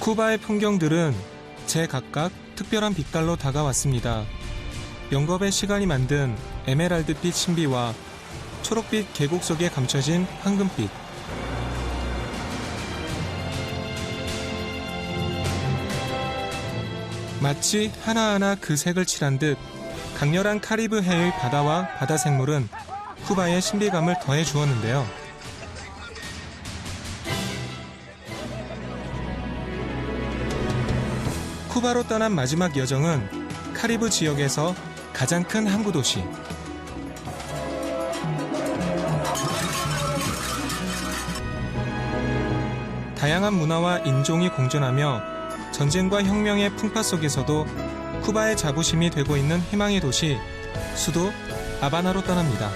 쿠바의 풍경들은 제각각 특별한 빛깔로 다가왔습니다. 영겁의 시간이 만든 에메랄드빛 신비와 초록빛 계곡 속에 감춰진 황금빛. 마치 하나하나 그 색을 칠한 듯 강렬한 카리브해의 바다와 바다 생물은 쿠바의 신비감을 더해 주었는데요. 쿠바로 떠난 마지막 여정은 카리브 지역에서 가장 큰 항구 도시. 다양한 문화와 인종이 공존하며 전쟁과 혁명의 풍파 속에서도 쿠바의 자부심이 되고 있는 희망의 도시, 수도 아바나로 떠납니다.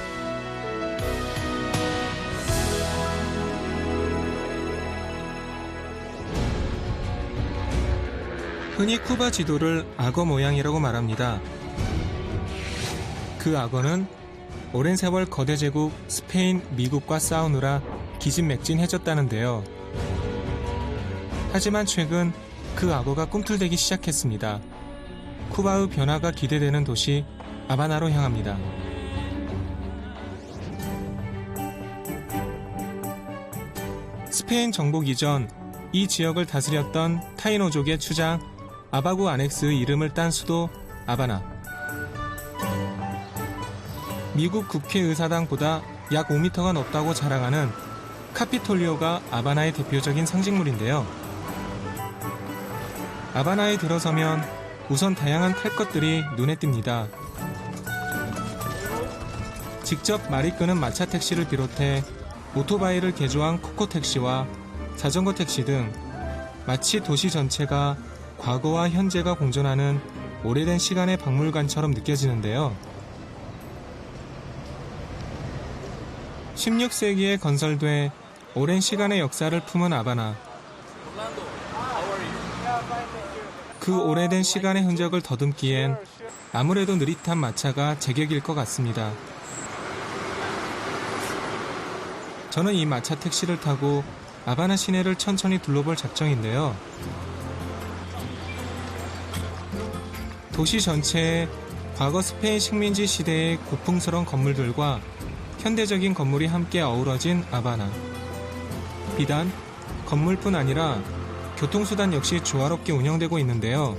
흔히 쿠바 지도를 악어 모양이라고 말합니다. 그 악어는 오랜 세월 거대 제국 스페인, 미국과 싸우느라 기진맥진해졌다는데요. 하지만 최근 그 악어가 꿈틀대기 시작했습니다. 쿠바의 변화가 기대되는 도시 아바나로 향합니다. 스페인 정복 이전 이 지역을 다스렸던 타이노족의 추장 아바구 아넥스의 이름을 딴 수도 아바나. 미국 국회의사당보다 약 5m가 높다고 자랑하는 카피톨리오가 아바나의 대표적인 상징물인데요. 아바나에 들어서면 우선 다양한 탈 것들이 눈에 띕니다. 직접 말이 끄는 마차 택시를 비롯해 오토바이를 개조한 코코 택시와 자전거 택시 등 마치 도시 전체가 과거와 현재가 공존하는 오래된 시간의 박물관처럼 느껴지는데요. 16세기에 건설돼 오랜 시간의 역사를 품은 아바나. 그 오래된 시간의 흔적을 더듬기엔 아무래도 느릿한 마차가 제격일 것 같습니다. 저는 이 마차 택시를 타고 아바나 시내를 천천히 둘러볼 작정인데요. 도시 전체에 과거 스페인 식민지 시대의 고풍스러운 건물들과 현대적인 건물이 함께 어우러진 아바나. 비단 건물뿐 아니라 교통수단 역시 조화롭게 운영되고 있는데요.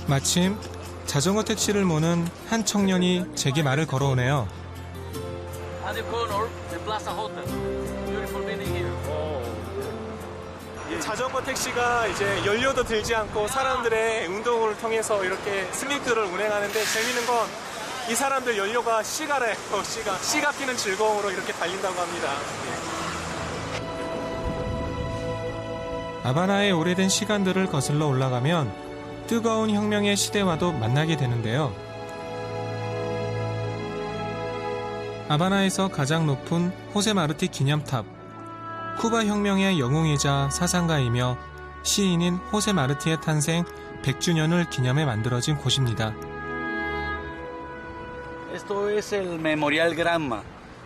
마침 자전거 택시를 모는 한 청년이 제게 말을 걸어오네요. 자전거 택시가 이제 연료도 들지 않고 사람들의 운동을 통해서 이렇게 스미트를 운행하는데 재밌는 건 이 사람들 연료가 시가래요. 시가 피는 즐거움으로 이렇게 달린다고 합니다. 아바나의 오래된 시간들을 거슬러 올라가면 뜨거운 혁명의 시대와도 만나게 되는데요. 아바나에서 가장 높은 호세 마르티 기념탑, 쿠바 혁명의 영웅이자 사상가이며 시인인 호세 마르티의 탄생 100주년을 기념해 만들어진 곳입니다. Esto es el Memorial Granma,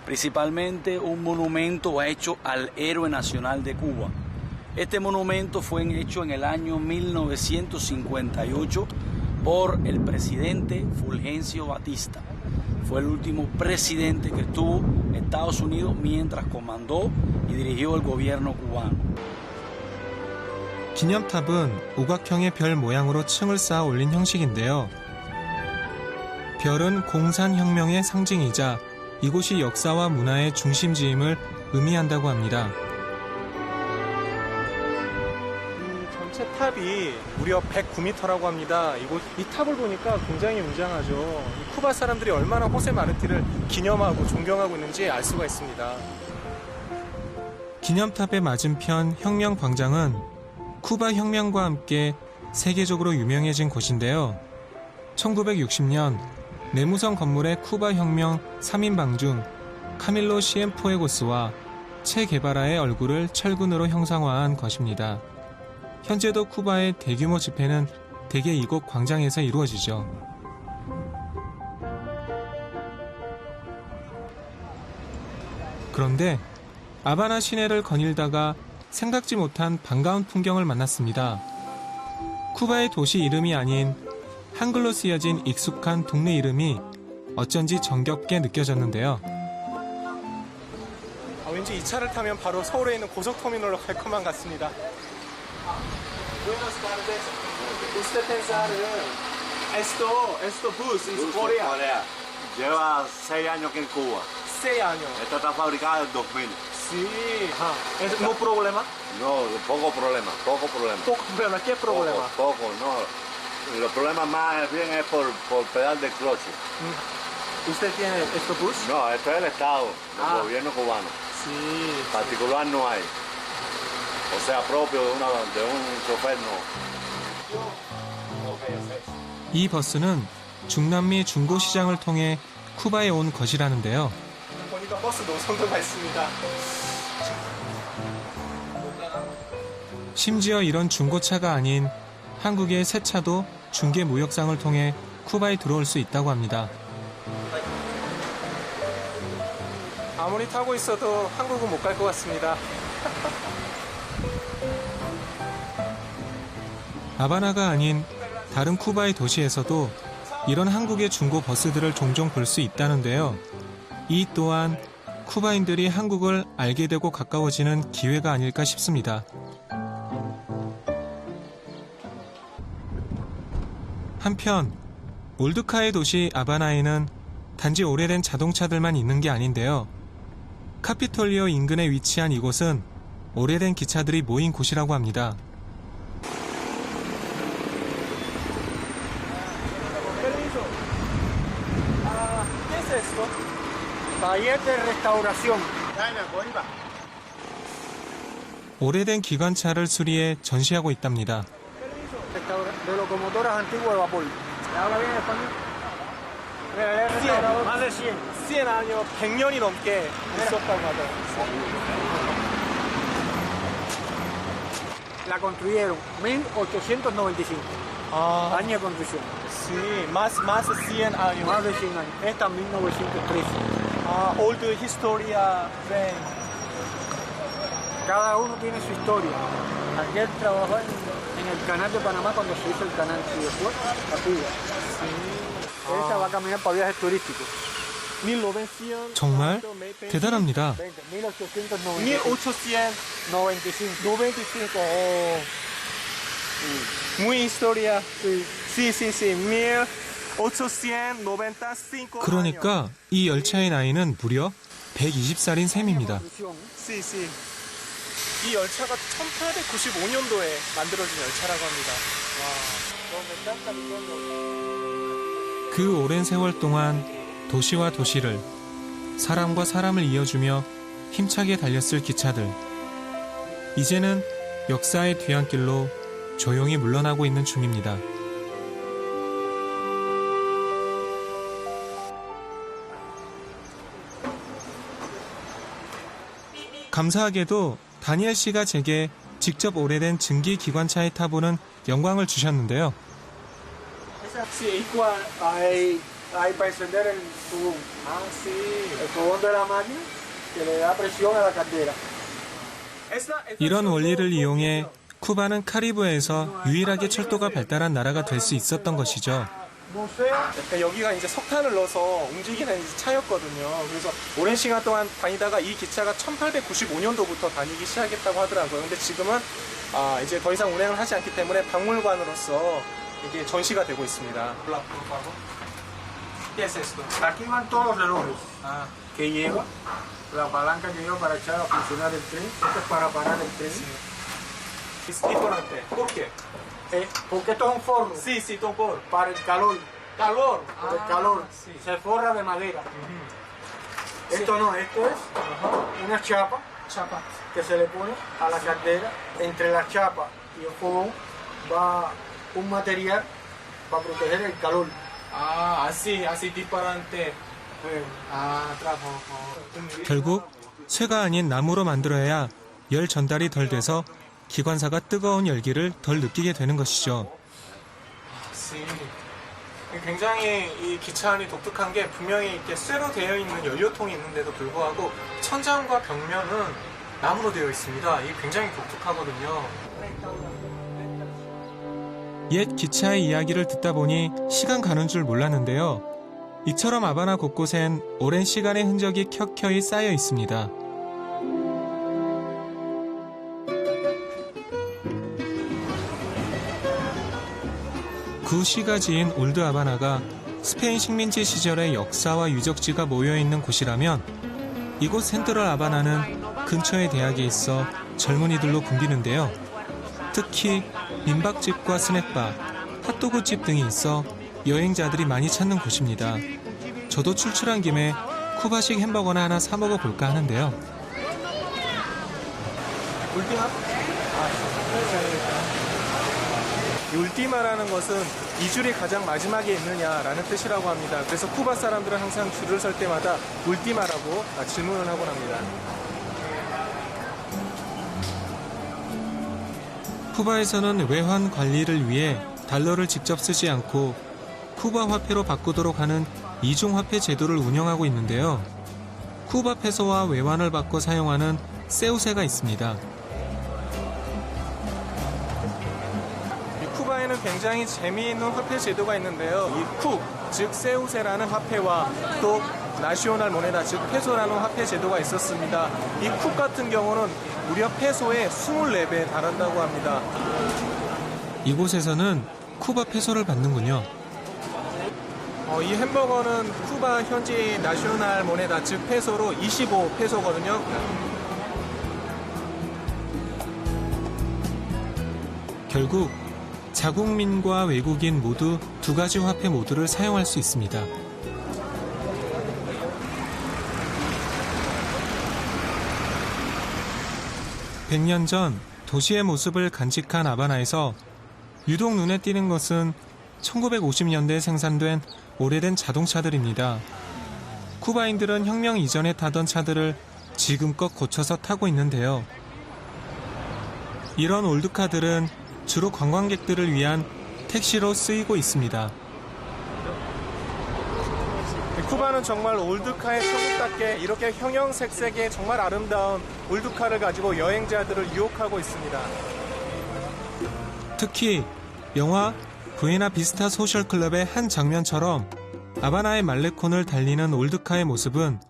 principalmente un monumento hecho al héroe nacional de Cuba. Este monumento fue hecho en el año 1958 por el presidente Fulgencio Batista. Fue el último presidente que estuvo en Estados Unidos mientras comandó y dirigió el gobierno cubano. 기념탑은 오각형의 별 모양으로 층을 쌓아 올린 형식인데요. 별은 공산혁명의 상징이자 이곳이 역사와 문화의 중심지임을 의미한다고 합니다. 전체 탑이 무려 109m라고 합니다. 이 탑을 보니까 굉장히 웅장하죠. 쿠바 사람들이 얼마나 호세 마르티를 기념하고 존경하고 있는지 알 수가 있습니다. 기념탑의 맞은편 혁명광장은 쿠바 혁명과 함께 세계적으로 유명해진 곳인데요. 1960년 내무성 건물의 쿠바 혁명 3인방 중 카밀로 시엔푸에고스와 체 게바라의 얼굴을 철근으로 형상화한 것입니다. 현재도 쿠바의 대규모 집회는 대개 이곳 광장에서 이루어지죠. 그런데 아바나 시내를 거닐다가 생각지 못한 반가운 풍경을 만났습니다. 쿠바의 도시 이름이 아닌 한글로 쓰여진 익숙한 동네 이름이 어쩐지 정겹게 느껴졌는데요. 왠지 이 차를 타면 바로 서울에 있는 고속터미널로 갈 것만 같습니다. Buenas tardes. Usted pensaron esto bus en Corea. Lleva 6 años que en Cuba. 6 años. Esta está fabricada en 2000. Sí. Ajá. ¿No problema? No, poco problema. Poco problema. ¿Qué problema? Poco, no. Los problemas más bien es por pedal de cloche. ¿Usted tiene esto bus? No, esto es el Estado, el gobierno cubano. Sí. Particular no hay. O sea, propio de un chofer no. 이 버스는 중남미 중고시장을 통해 쿠바에 온 것이라는데요. 보니까 버스 노선도가 있습니다. 심지어 이런 중고차가 아닌 한국의 새 차도 중개 무역상을 통해 쿠바에 들어올 수 있다고 합니다. 아무리 타고 있어도 한국은 못 갈 것 같습니다. 하바나가 아닌 다른 쿠바의 도시에서도 이런 한국의 중고 버스들을 종종 볼 수 있다는데요. 이 또한 쿠바인들이 한국을 알게 되고 가까워지는 기회가 아닐까 싶습니다. 한편 올드카의 도시 아바나에는 단지 오래된 자동차들만 있는 게 아닌데요. 카피톨리오 인근에 위치한 이곳은 오래된 기차들이 모인 곳이라고 합니다. ¿Qué es esto? Taller de restauración. 오래된 기관차를 수리해 전시하고 있답니다. De locomotoras antiguas de vapor. ¿Habla bien español? 100, más de 100. 100 años, 100년이 넘게 있었다고 하더라고요. La construyeron 1895. 아, Año de construcción. sí, más de 100 años. Más de 100 años. Esta 1913. Ah, old historia ven. Cada uno tiene su historia. Aquel trabajó en el canal de Panamá cuando se hizo el canal y después a Cuba. Esa va a caminar para viajes turísticos. 1900. 정말 대단합니다. 1895. 1895. Muy historia. Sí. 1895. 그러니까 이 열차의 나이는 무려 120살인 셈입니다. Sí. 이 열차가 1895년도에 만들어진 열차라고 합니다. 그 오랜 세월 동안 도시와 도시를, 사람과 사람을 이어주며 힘차게 달렸을 기차들. 이제는 역사의 뒤안길로 조용히 물러나고 있는 중입니다. 감사하게도 다니엘 씨가 제게 직접 오래된 증기 기관차에 타보는 영광을 주셨는데요. Sí, hay para encender el tubón. 아, sí. El tubón de la máquina que le da presión a la caldera. 이런 원리를 이용해 쿠바는 카리브해에서 유일하게 철도가 발달한 나라가 될 수 있었던 것이죠. 그러니까 여기가 이제 석탄을 넣어서 움직이는 이제 차였거든요. 그래서 오랜 시간 동안 다니다가 이 기차가 1895년도부터 다니기 시작했다고 하더라고요. 근데 지금은 이제 더 이상 운행을 하지 않기 때문에 박물관으로서 이게 전시가 되고 있습니다. ¿Qué es esto? Aquí van todos los relojes 아, que lleva, la palanca que lleva para echar a funcionar el tren. Esto es para parar el tren. es diferente. ¿Por qué? Porque esto es un forro Sí, tambor. para el calor. Calor. Por el calor. sí. Se forra de madera. Esto no, esto es una chapa Chapa. que se le pone a la caldera. Entre la chapa y el fogón va un material para proteger el calor. así diferente. trabajo. 결국 쇠가 아닌 나무로 만들어야 열 전달이 덜 돼서 기관사가 뜨거운 열기를 덜 느끼게 되는 것이죠. 씨. 굉장히 이 기차 안이 독특한 게 분명히 이렇게 쇠로 되어 있는 연료통이 있는데도 불구하고 천장과 벽면은 나무로 되어 있습니다. 이게 굉장히 독특하거든요. 옛 기차의 이야기를 듣다 보니 시간 가는 줄 몰랐는데요. 이처럼 아바나 곳곳엔 오랜 시간의 흔적이 켜켜이 쌓여 있습니다. 구시가 지은 올드 아바나가 스페인 식민지 시절의 역사와 유적지가 모여있는 곳이라면 이곳 센트럴 아바나는 근처의 대학에 있어 젊은이들로 붐비는데요. 특히 민박집과 스낵바, 핫도그집 등이 있어 여행자들이 많이 찾는 곳입니다. 저도 출출한 김에 쿠바식 햄버거나 하나 사 먹어볼까 하는데요. 울티마? 이 울티마라는 것은 이 줄이 가장 마지막에 있느냐라는 뜻이라고 합니다. 그래서 쿠바 사람들은 항상 줄을 설 때마다 울티마라고 질문을 하곤 합니다. 쿠바에서는 외환 관리를 위해 달러를 직접 쓰지 않고 쿠바 화폐로 바꾸도록 하는 이중화폐 제도를 운영하고 있는데요. 쿠바 페소와 외환을 바꿔 사용하는 세우세가 있습니다. 쿠바에는 굉장히 재미있는 화폐 제도가 있는데요. 이 쿡, 즉 세우세라는 화폐와 또 나시오날 모네다, 즉 페소라는 화폐 제도가 있었습니다. 이 쿡 같은 경우는 무려 페소의 24배에 달한다고 합니다. 이곳에서는 쿠바 페소를 받는군요. 이 햄버거는 쿠바 현지 나시오날 모네다, 즉 페소로 25페소거든요. 결국 자국민과 외국인 모두 두 가지 화폐 모두를 사용할 수 있습니다. (100년) 전 도시의 모습을 간직한 아바나에서 유독 눈에 띄는 것은 1950년대에 생산된 오래된 자동차들입니다. 쿠바인들은 혁명 이전에 타던 차들을 지금껏 고쳐서 타고 있는데요. 이런 올드카들은 주로 관광객들을 위한 택시로 쓰이고 있습니다. 쿠바는 정말 올드카의 천국답게 이렇게 형형색색의 정말 아름다운 올드카를 가지고 여행자들을 유혹하고 있습니다. 특히 영화 부에나 비스타 소셜 클럽의 한 장면처럼 아바나의 말레콘을 달리는 올드카의 모습은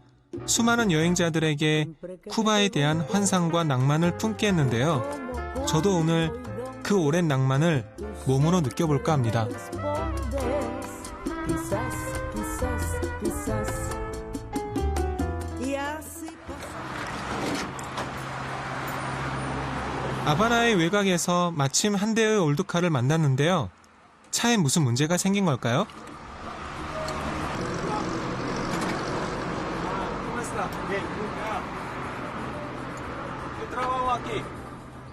수많은 여행자들에게 쿠바에 대한 환상과 낭만을 품게 했는데요. 저도 오늘 그 오랜 낭만을 몸으로 느껴볼까 합니다. 아바나의 외곽에서 마침 한 대의 올드카를 만났는데요. 차에 무슨 문제가 생긴 걸까요?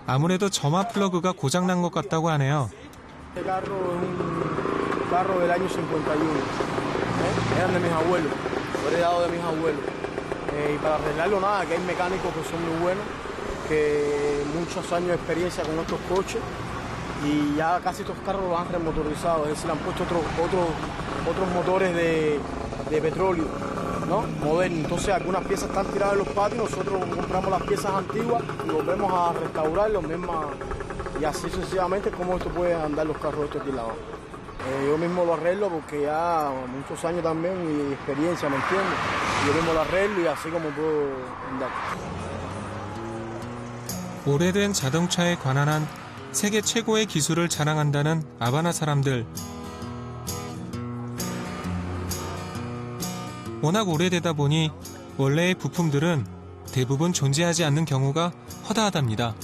아무래도 점화 플러그가 고장난 것 같다고 하네요. Este carro es un carro del año 51. Eran de mis abuelos, fue heredado de mis abuelos. Y para arreglarlo nada, que hay mecánicos que son muy buenos, que muchos años de experiencia con estos coches y ya casi estos carros los han remotorizado, es decir, han puesto otros motores de petróleo, ¿no? Modernos. Entonces algunas piezas están tiradas en los patios, nosotros compramos las piezas antiguas y volvemos a restaurarlas mismas. Y así sucesivamente como esto puede andar los carros estos aquí lavados. Yo mismo lo arreglo porque ya muchos años también y experiencia, ¿me entiendes? Yo mismo lo arreglo y así como puedo andar. 오래된 자동차에 관한 한 세계 최고의 기술을 자랑한다는 아바나 사람들. 워낙 오래되다 보니 원래의 부품들은 대부분 존재하지 않는 경우가 허다하답니다.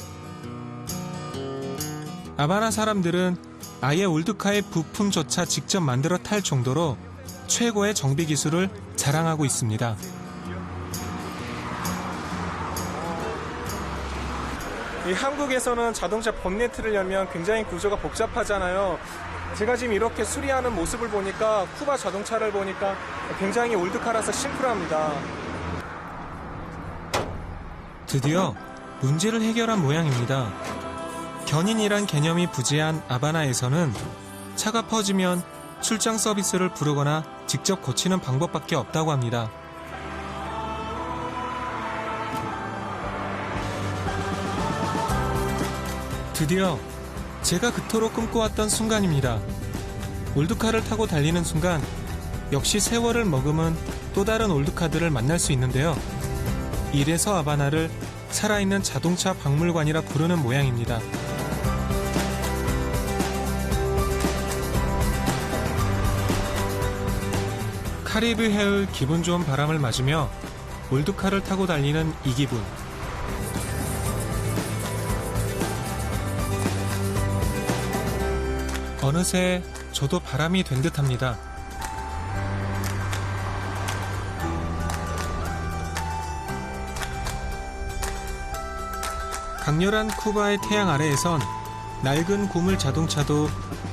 아바나 사람들은 아예 올드카의 부품조차 직접 만들어 탈 정도로 최고의 정비 기술을 자랑하고 있습니다. 이 한국에서는 자동차 본네트를 열면 굉장히 구조가 복잡하잖아요. 제가 지금 이렇게 수리하는 모습을 보니까 쿠바 자동차를 보니까 굉장히 올드카라서 심플합니다. 드디어 문제를 해결한 모양입니다. 견인이란 개념이 부재한 아바나에서는 차가 퍼지면 출장 서비스를 부르거나 직접 고치는 방법밖에 없다고 합니다. 드디어 제가 그토록 꿈꿔왔던 순간입니다. 올드카를 타고 달리는 순간 역시 세월을 머금은 또 다른 올드카들을 만날 수 있는데요. 이래서 하바나를 살아있는 자동차 박물관이라 부르는 모양입니다. 카리브 해의 기분 좋은 바람을 맞으며 올드카를 타고 달리는 이 기분. 어느새 저도 바람이 된 듯합니다. 강렬한 쿠바의 태양 아래에선 낡은 고물 자동차도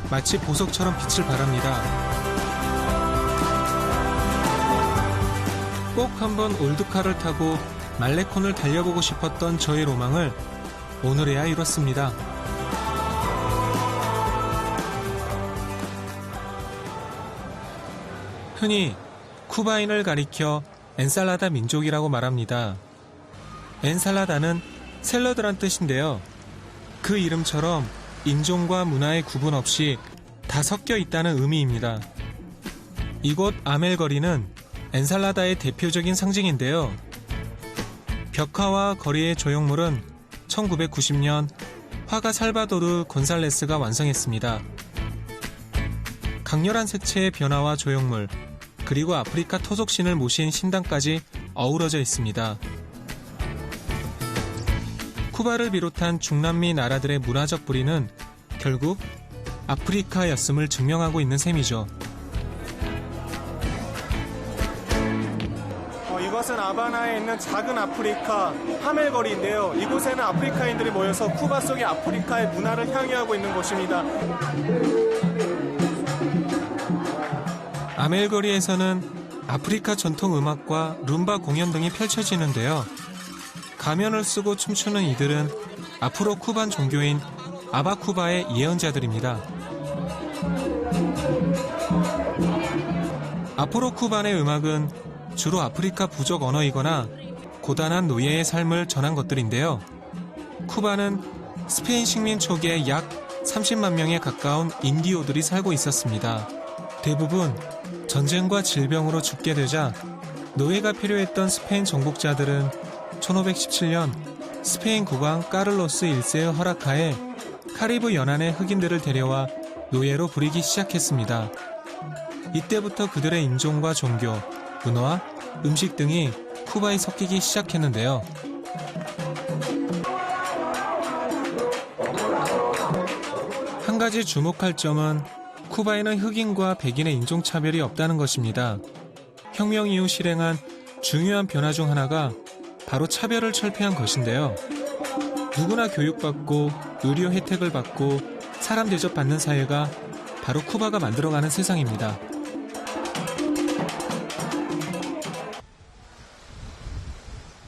마치 보석처럼 빛을 발합니다. 꼭 한번 올드카를 타고 말레콘을 달려보고 싶었던 저의 로망을 오늘에야 이뤘습니다. 흔히 쿠바인을 가리켜 엔살라다 민족이라고 말합니다. 엔살라다는 샐러드란 뜻인데요. 그 이름처럼 인종과 문화의 구분 없이 다 섞여 있다는 의미입니다. 이곳 아멜거리는 엔살라다의 대표적인 상징인데요. 벽화와 거리의 조형물은 1990년 화가 살바도르 곤살레스가 완성했습니다. 강렬한 색채의 변화와 조형물, 그리고 아프리카 토속신을 모신 신당까지 어우러져 있습니다. 쿠바를 비롯한 중남미 나라들의 문화적 뿌리는 결국 아프리카였음을 증명하고 있는 셈이죠. 이것은 하바나에 있는 작은 아프리카 하멜거리인데요. 이곳에는 아프리카인들이 모여서 쿠바 속의 아프리카의 문화를 향유하고 있는 곳입니다. 아멜거리에서는 아프리카 전통 음악과 룸바 공연 등이 펼쳐지는데요. 가면을 쓰고 춤추는 이들은 아프로 쿠반 종교인 아바쿠바의 예언자들입니다. 아프로 쿠반의 음악은 주로 아프리카 부족 언어이거나 고단한 노예의 삶을 전한 것들인데요. 쿠바는 스페인 식민 초기에 약 30만 명에 가까운 인디오들이 살고 있었습니다. 대부분 전쟁과 질병으로 죽게 되자 노예가 필요했던 스페인 정복자들은 1517년 스페인 국왕 까를로스 1세의 허락하에 카리브 연안의 흑인들을 데려와 노예로 부리기 시작했습니다. 이때부터 그들의 인종과 종교, 문화, 음식 등이 쿠바에 섞이기 시작했는데요. 한 가지 주목할 점은 쿠바에는 흑인과 백인의 인종차별이 없다는 것입니다. 혁명 이후 실행한 중요한 변화 중 하나가 바로 차별을 철폐한 것인데요. 누구나 교육받고 의료 혜택을 받고 사람 대접받는 사회가 바로 쿠바가 만들어가는 세상입니다.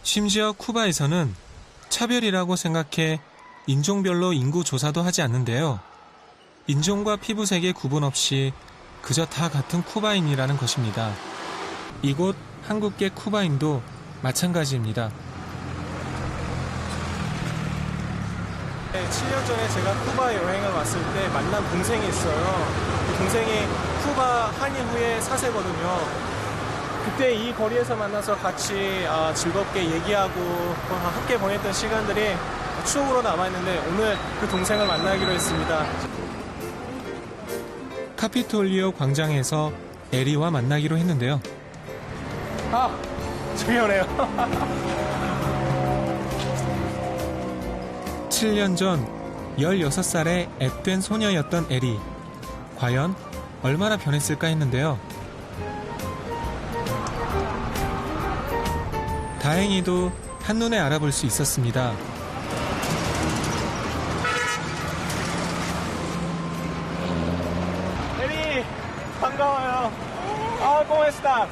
심지어 쿠바에서는 차별이라고 생각해 인종별로 인구 조사도 하지 않는데요. 인종과 피부색의 구분 없이 그저 다 같은 쿠바인이라는 것입니다. 이곳 한국계 쿠바인도 마찬가지입니다. 7년 전에 제가 쿠바 여행을 왔을 때 만난 동생이 있어요. 그 동생이 쿠바 한일 후에 사세거든요. 그때 이 거리에서 만나서 같이 즐겁게 얘기하고 함께 보냈던 시간들이 추억으로 남아있는데 오늘 그 동생을 만나기로 했습니다. 카피톨리오 광장에서 에리와 만나기로 했는데요. 저기 오네요. 7년 전 16살의 앳된 소녀였던 에리. 과연 얼마나 변했을까 했는데요. 다행히도 한눈에 알아볼 수 있었습니다. 에리 반가워요. ¿Cómo estás?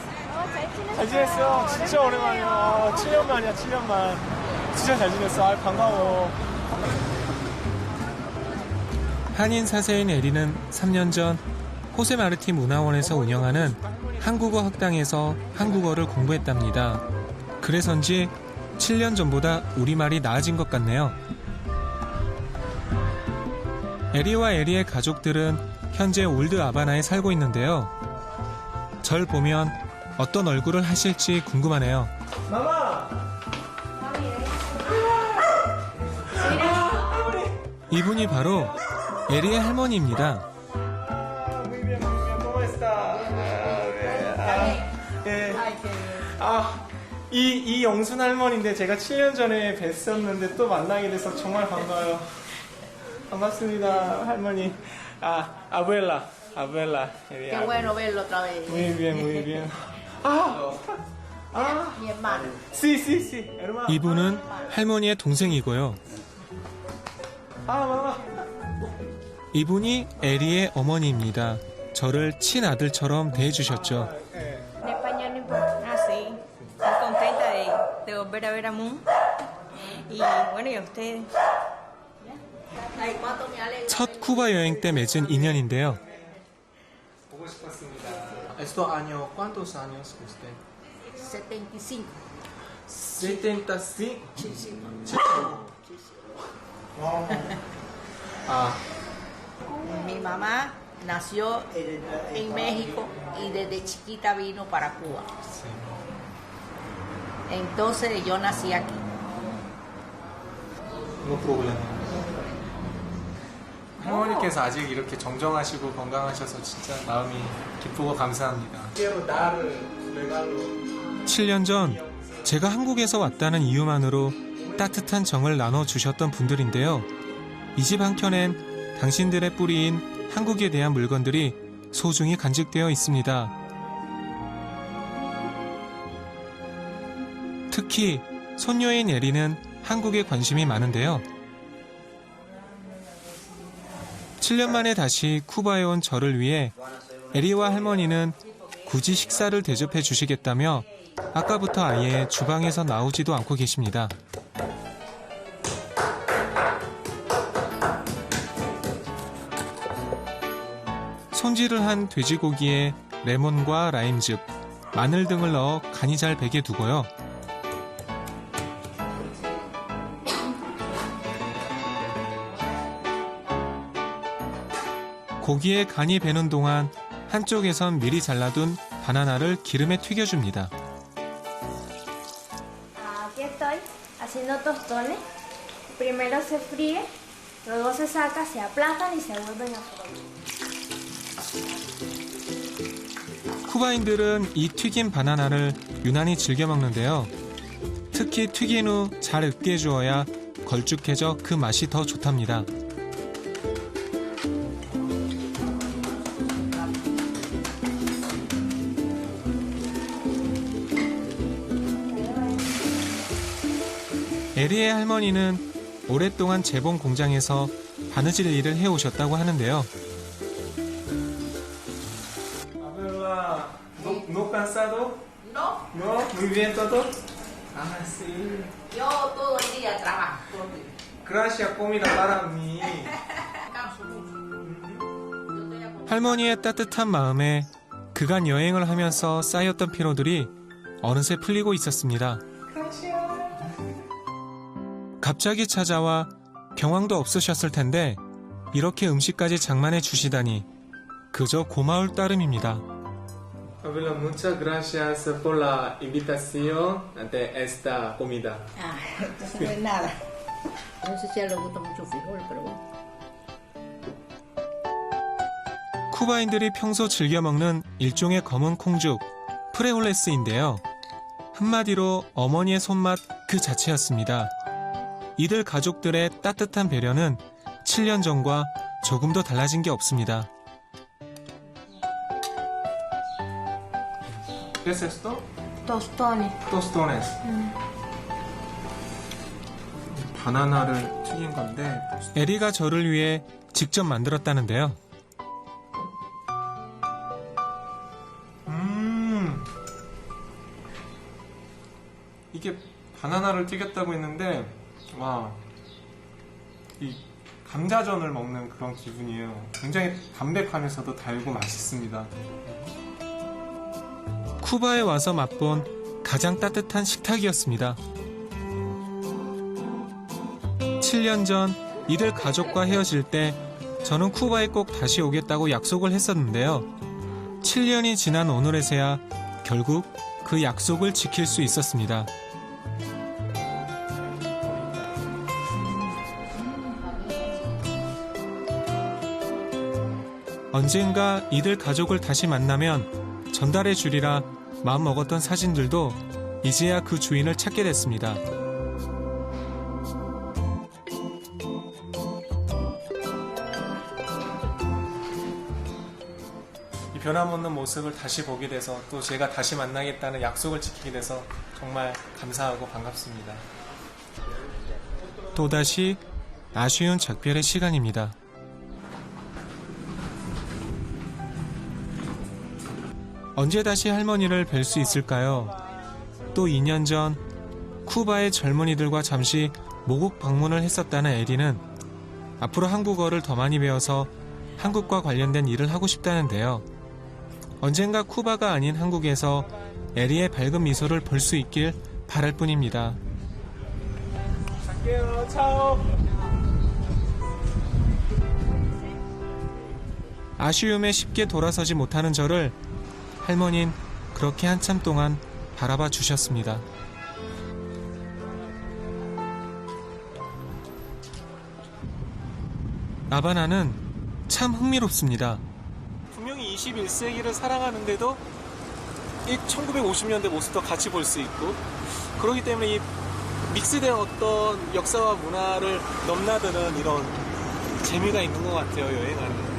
잘 지냈어? 진짜 오랜만이야. 7년 만이야, 7년 만. 진짜 잘 지냈어. 반가워. 한인 사세인 에리는 3년 전 호세 마르티 문화원에서 운영하는 한국어 학당에서 한국어를 공부했답니다. 그래서인지 7년 전보다 우리말이 나아진 것 같네요. 에리와 에리의 가족들은 현재 올드 아바나에 살고 있는데요. 절 보면 어떤 얼굴을 하실지 궁금하네요. 마마! 이분이 바로 에리의 할머니입니다. Muy bien, ¿cómo está? 이 영순 할머니인데 제가 7년 전에 뵀었는데 또 만나게 돼서 정말 반가워요. 반갑습니다, 할머니. 아부엘라. Qué bueno verlo otra vez. Muy bien. Mi hermano. Sí, hermano. 이분은 할머니의 동생이고요. 마마. 이분이 에리의 어머니입니다. 저를 친아들처럼 대해주셨죠. En España no importa. Ah, sí. Estoy contenta de volver a ver a Moon. Y bueno, y a ustedes. Ay, cuánto me alegro. 첫 쿠바 여행 때 맺은 인연인데요. 보고 싶었습니다. Esto año, ¿cuántos años usted? 75. 75. Mi mamá nació en México y desde chiquita vino para Cuba. Entonces yo nací aquí. No problema. 할머니께서 아직 이렇게 정정하시고 건강하셔서 진짜 마음이 기쁘고 감사합니다. 7년 전 제가 한국에서 왔다는 이유만으로 따뜻한 정을 나눠주셨던 분들인데요. 이 집 한켠엔 당신들의 뿌리인 한국에 대한 물건들이 소중히 간직되어 있습니다. 특히 손녀인 에리는 한국에 관심이 많은데요. 7년 만에 다시 쿠바에 온 저를 위해 에리와 할머니는 굳이 식사를 대접해 주시겠다며 아까부터 아예 주방에서 나오지도 않고 계십니다. 손질을 한 돼지고기에 레몬과 라임즙, 마늘 등을 넣어 간이 잘 배게 두고요. 고기에 간이 배는 동안 한쪽에선 미리 잘라둔 바나나를 기름에 튀겨줍니다. Aquí estoy haciendo tostones. Primero se fríe, luego se saca, se aplastan y se vuelven a freír. 쿠바인들은 이 튀긴 바나나를 유난히 즐겨 먹는데요. 특히 튀긴 후 잘 익게 주어야 걸쭉해져 그 맛이 더 좋답니다. 에리의 할머니는 오랫동안 재봉 공장에서 바느질 일을 해오셨다고 하는데요. Abuela, ¿no cansado? No, No, muy bien todo. Ah, sí. yo todo el día trabajo. Todo el día. Gracias comida para mí. Canso mucho. Yo estoy acostumbrada. 할머니의 따뜻한 마음에 그간 여행을 하면서 쌓였던 피로들이 어느새 풀리고 있었습니다. 갑자기 찾아와 경황도 없으셨을 텐데 이렇게 음식까지 장만해 주시다니 그저 고마울 따름입니다. Abuela, muchas gracias por la invitación de esta comida. Ah, esto no es nada. No sé si a él le gusta mucho frijol, pero bueno. 쿠바인들이 평소 즐겨 먹는 일종의 검은 콩죽, 프레홀레스인데요. 한마디로 어머니의 손맛 그 자체였습니다. 이들 가족들의 따뜻한 배려는 7년 전과 조금도 달라진 게 없습니다. ¿Qué es esto? Tostones. Tostones. 바나나를 튀긴 건데 에리가 저를 위해 직접 만들었다는데요. 이게 바나나를 튀겼다고 했는데 와, 이 감자전을 먹는 그런 기분이에요. 굉장히 담백하면서도 달고 맛있습니다. 쿠바에 와서 맛본 가장 따뜻한 식탁이었습니다. 7년 전 이들 가족과 헤어질 때 저는 쿠바에 꼭 다시 오겠다고 약속을 했었는데요. 7년이 지난 오늘에서야 결국 그 약속을 지킬 수 있었습니다. 언젠가 이들 가족을 다시 만나면 전달해 주리라 마음먹었던 사진들도 이제야 그 주인을 찾게 됐습니다. 이 변함없는 모습을 다시 보게 돼서 또 제가 다시 만나겠다는 약속을 지키게 돼서 정말 감사하고 반갑습니다. 또다시 아쉬운 작별의 시간입니다. 언제 다시 할머니를 뵐 수 있을까요? 또 2년 전 쿠바의 젊은이들과 잠시 모국 방문을 했었다는 에리는 앞으로 한국어를 더 많이 배워서 한국과 관련된 일을 하고 싶다는데요. 언젠가 쿠바가 아닌 한국에서 에리의 밝은 미소를 볼 수 있길 바랄 뿐입니다. 갈게요. 차오. 아쉬움에 쉽게 돌아서지 못하는 저를 할머니는 그렇게 한참 동안 바라봐 주셨습니다. 아바나는 참 흥미롭습니다. 분명히 21세기를 살아가는데도 이 1950년대 모습도 같이 볼 수 있고, 그렇기 때문에 이 믹스된 어떤 역사와 문화를 넘나드는 이런 재미가 있는 것 같아요, 여행하는.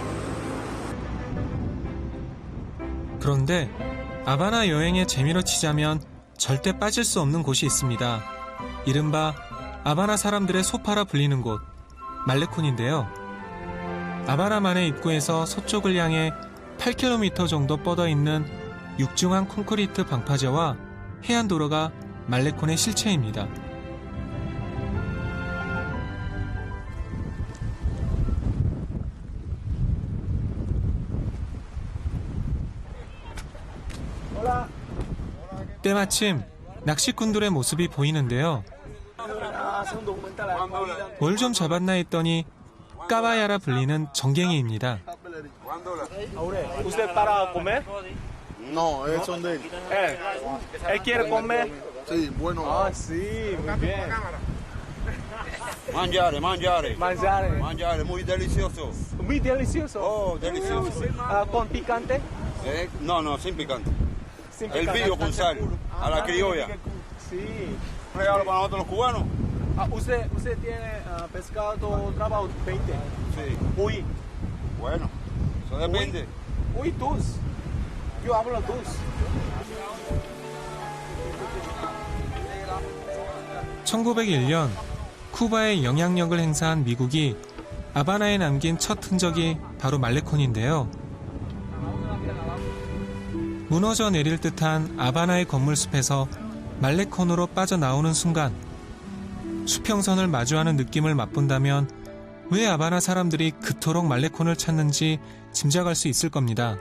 그런데 아바나 여행의 재미로 치자면 절대 빠질 수 없는 곳이 있습니다. 이른바 아바나 사람들의 소파라 불리는 곳, 말레콘인데요. 아바나만의 입구에서 서쪽을 향해 8km 정도 뻗어 있는 육중한 콘크리트 방파제와 해안도로가 말레콘의 실체입니다. 때마침 낚시꾼들의 모습이 보이는데요. 뭘 좀 잡았나 했더니 까바야라 불리는 정갱이입니다. Usted para comer? No, es son de él. Él quiere comer. Sí, bueno. Ah, sí, muy bien. Mangiare, mangiare. Mangiare. Mangiare, muy delicioso. Muy delicioso. Oh, delicioso. Con picante. No, no, sin picante. Sin El picante. vivo con sal, a la criolla. Sí. Un regalo para nosotros los cubanos. Usted tiene pescado trabajo 20. Sí. Uy. Bueno, eso depende. Uy, dos. Yo hablo dos. (1901년) 쿠바에 영향력을 행사한 미국이 아바나에 남긴 첫 흔적이 바로 말레콘인데요. 무너져 내릴 듯한 아바나의 건물숲에서 말레콘으로 빠져나오는 순간 수평선을 마주하는 느낌을 맛본다면 왜 아바나 사람들이 그토록 말레콘을 찾는지 짐작할 수 있을 겁니다.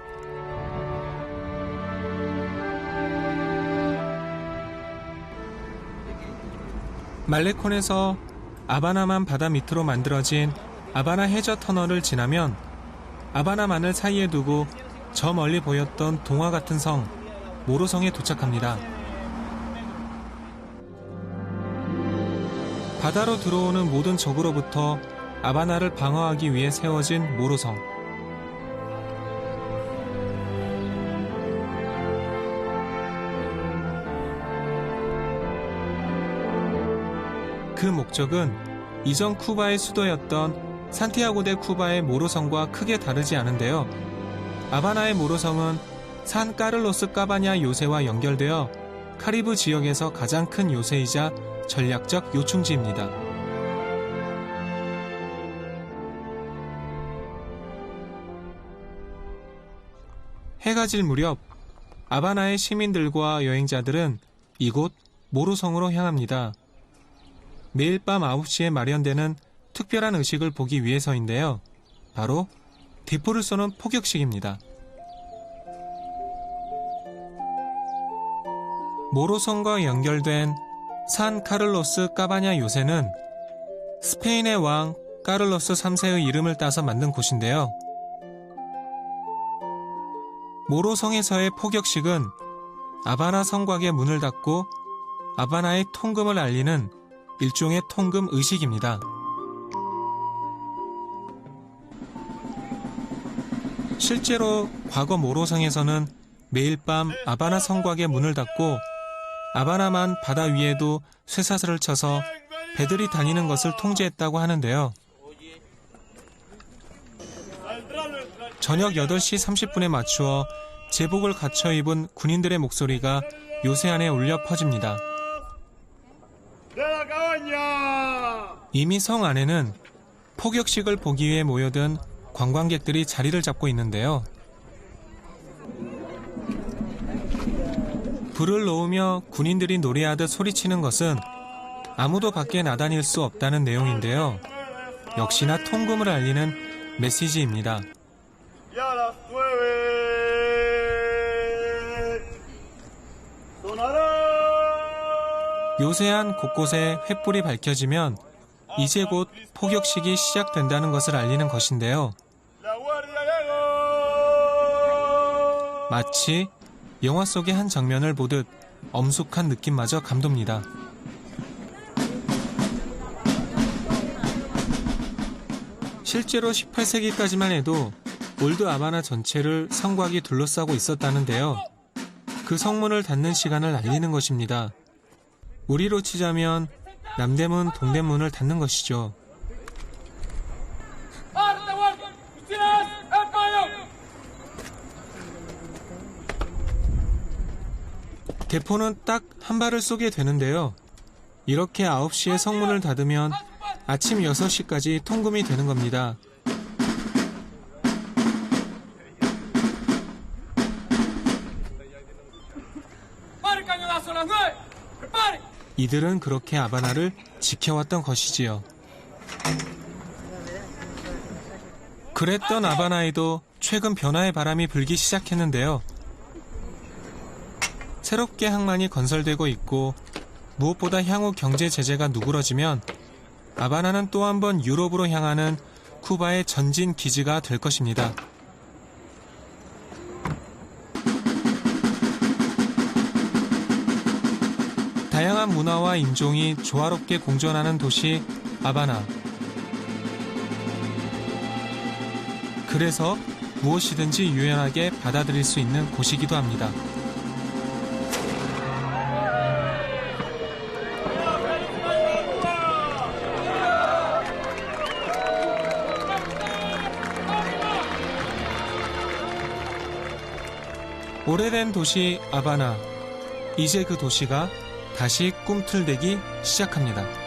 말레콘에서 아바나만 바다 밑으로 만들어진 아바나 해저 터널을 지나면 아바나만을 사이에 두고 저 멀리 보였던 동화 같은 성 모로성에 도착합니다. 바다로 들어오는 모든 적으로부터 아바나를 방어하기 위해 세워진 모로성. 그 목적은 이전 쿠바의 수도였던 산티아고 데 쿠바의 모로성과 크게 다르지 않은데요. 아바나의 모로성은 산 까를로스 까바냐 요새와 연결되어 카리브 지역에서 가장 큰 요새이자 전략적 요충지입니다. 해가 질 무렵 아바나의 시민들과 여행자들은 이곳 모로성으로 향합니다. 매일 밤 9시에 마련되는 특별한 의식을 보기 위해서인데요. 바로 대포를 쏘는 포격식입니다. 모로성과 연결된 산 카를로스 까바냐 요새는 스페인의 왕 카를로스 3세의 이름을 따서 만든 곳인데요. 모로 성에서의 포격식은 아바나 성곽의 문을 닫고 아바나의 통금을 알리는 일종의 통금 의식입니다. 실제로 과거 모로성에서는 매일 밤 아바나 성곽의 문을 닫고 아바나만 바다 위에도 쇠사슬을 쳐서 배들이 다니는 것을 통제했다고 하는데요. 저녁 8시 30분에 맞추어 제복을 갖춰 입은 군인들의 목소리가 요새 안에 울려 퍼집니다. 이미 성 안에는 포격식을 보기 위해 모여든 관광객들이 자리를 잡고 있는데요. 불을 놓으며 군인들이 노래하듯 소리치는 것은 아무도 밖에 나다닐 수 없다는 내용인데요. 역시나 통금을 알리는 메시지입니다. 요새안 곳곳에 횃불이 밝혀지면 이제 곧 포격식이 시작된다는 것을 알리는 것인데요. 마치 영화 속의 한 장면을 보듯 엄숙한 느낌마저 감돕니다. 실제로 18세기까지만 해도 올드 아바나 전체를 성곽이 둘러싸고 있었다는데요. 그 성문을 닫는 시간을 알리는 것입니다. 우리로 치자면 남대문, 동대문을 닫는 것이죠. 대포는 딱 한 발을 쏘게 되는데요. 이렇게 9시에 성문을 닫으면 아침 6시까지 통금이 되는 겁니다. 이들은 그렇게 아바나를 지켜왔던 것이지요. 그랬던 아바나에도 최근 변화의 바람이 불기 시작했는데요. 새롭게 항만이 건설되고 있고 무엇보다 향후 경제 제재가 누그러지면 아바나는 또 한 번 유럽으로 향하는 쿠바의 전진 기지가 될 것입니다. 다양한 문화와 인종이 조화롭게 공존하는 도시 아바나. 그래서 무엇이든지 유연하게 받아들일 수 있는 곳이기도 합니다. 오래된 도시 아바나. 이제 그 도시가 다시 꿈틀대기 시작합니다.